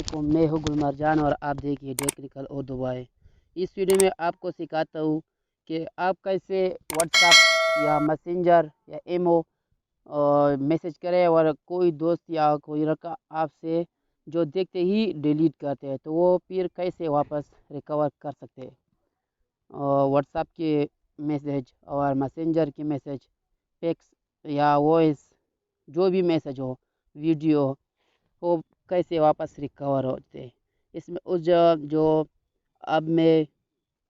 علیکم، میں ہوں گل مرجان اور آپ دیکھیے ٹیکنیکل اردو بھائی۔ اس ویڈیو میں آپ کو سکھاتا ہوں کہ آپ کیسے واٹس ایپ یا میسنجر یا ایمو میسج کرے اور کوئی دوست یا کوئی رقم آپ سے جو دیکھتے ہی ڈیلیٹ کرتے ہیں تو وہ پھر کیسے واپس ریکور کر سکتے ہیں۔ واٹس ایپ کے میسج اور میسنجر کے میسج، ٹیکس یا وائس، جو بھی میسج ہو، ویڈیو وہ کیسے واپس ریکور ہوتے ہیں۔ اس میں جو اب میں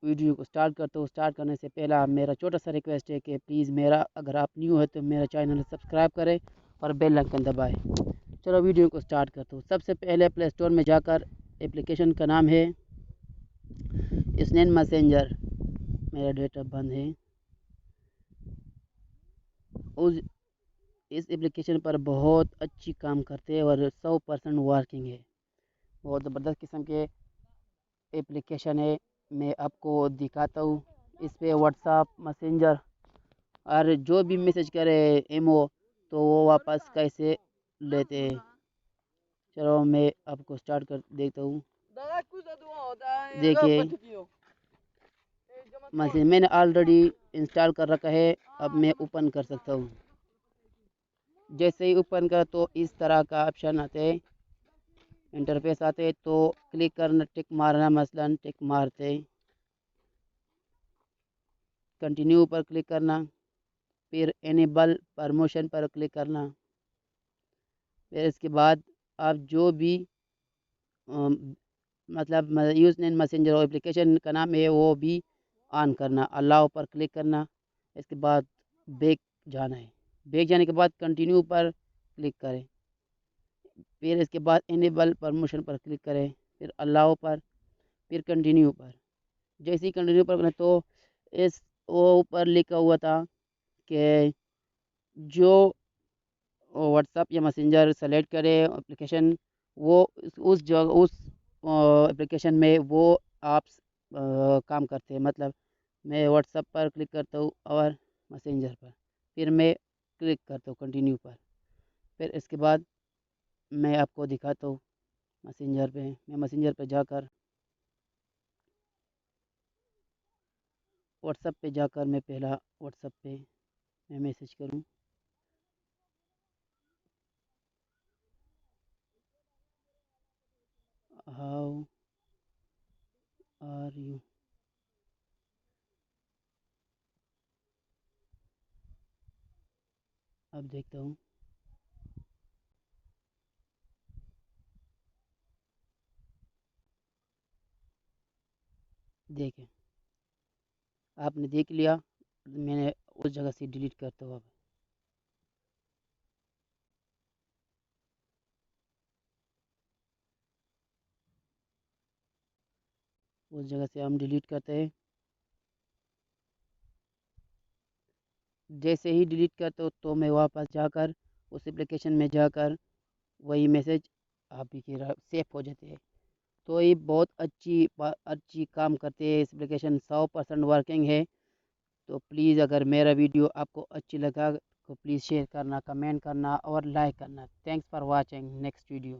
ویڈیو کو سٹارٹ کرتا ہوں، سٹارٹ کرنے سے پہلا میرا چھوٹا سا ریکویسٹ ہے کہ پلیز اگر آپ نیو ہے تو میرا چینل سبسکرائب کریں اور بیل آئیکن دبائیں۔ چلو ویڈیو کو سٹارٹ کرتا ہوں۔ سب سے پہلے پلے اسٹور میں جا کر اپلیکیشن کا نام ہے اسنین میسنجر، میرا ڈیٹا بند ہے۔ اس اپلیکیشن پر بہت اچھی کام کرتے ہیں اور 100% ورکنگ ہے، بہت زبردست قسم کے اپلیکیشن ہے۔ میں آپ کو دکھاتا ہوں اس پہ واٹس ایپ، میسنجر اور جو بھی میسج کرے ایمو تو وہ واپس کیسے لیتے ہیں۔ چلو میں آپ کو سٹارٹ کر دیتا ہوں۔ دیکھیے میں نے آلریڈی انسٹال کر رکھا ہے، اب میں اوپن کر سکتا ہوں۔ جیسے ہی اوپن کر تو اس طرح کا آپشن آتے ہیں، انٹرفیس آتے ہیں، تو کلک کرنا، ٹک مارنا، مثلا ٹک مارتے، کنٹینیو پر کلک کرنا، پھر انیبل پرموشن پر کلک کرنا، پھر اس کے بعد آپ جو بھی مطلب یوز نین میسنجر اور اپلیکیشن کا نام ہے وہ بھی آن کرنا، الاؤ پر کلک کرنا۔ اس کے بعد بیک جانا ہے، بیک جانے کے بعد کنٹینیو پر کلک کریں، پھر اس کے بعد انیبل پرموشن پر کلک کریں، پھر الاؤ پر، پھر کنٹینیو پر۔ جیسے ہی کنٹینیو پر کریں تو وہ اوپر لکھا ہوا تھا کہ جو واٹس ایپ یا میسنجر سلیکٹ کرے اپلیکیشن، وہ اس جگہ اس اپلیکیشن میں وہ ایپس کام کرتے ہیں۔ مطلب میں واٹس ایپ پر کلک کرتا ہوں اور میسنجر پر، پھر میں کلک کرتا ہوں کنٹینیو پر، پھر اس کے بعد میں آپ کو دکھاتا ہوں میسنجر پہ۔ میں میسنجر پہ جا کر واٹس ایپ پہ جا کر میں پہلا واٹس ایپ پہ میں میسج کروں۔ ہاؤ آر یو، اب دیکھتا ہوں۔ دیکھیں آپ نے دیکھ لیا، میں نے اس جگہ سے ڈیلیٹ کرتا ہوں۔ اب اس جگہ سے ہم ڈیلیٹ کرتے ہیں۔ جیسے ہی ڈیلیٹ کرتا ہوں تو میں واپس جا کر اس اپلیکیشن میں جا کر وہی میسج آپ کی سیف ہو جاتے ہیں۔ تو یہ بہت اچھی کام کرتے ہیں، اس اپلیکیشن 100% ورکنگ ہے۔ تو پلیز اگر میرا ویڈیو آپ کو اچھی لگا تو پلیز شیئر کرنا، کمنٹ کرنا اور لائک کرنا۔ Thanks for watching next video.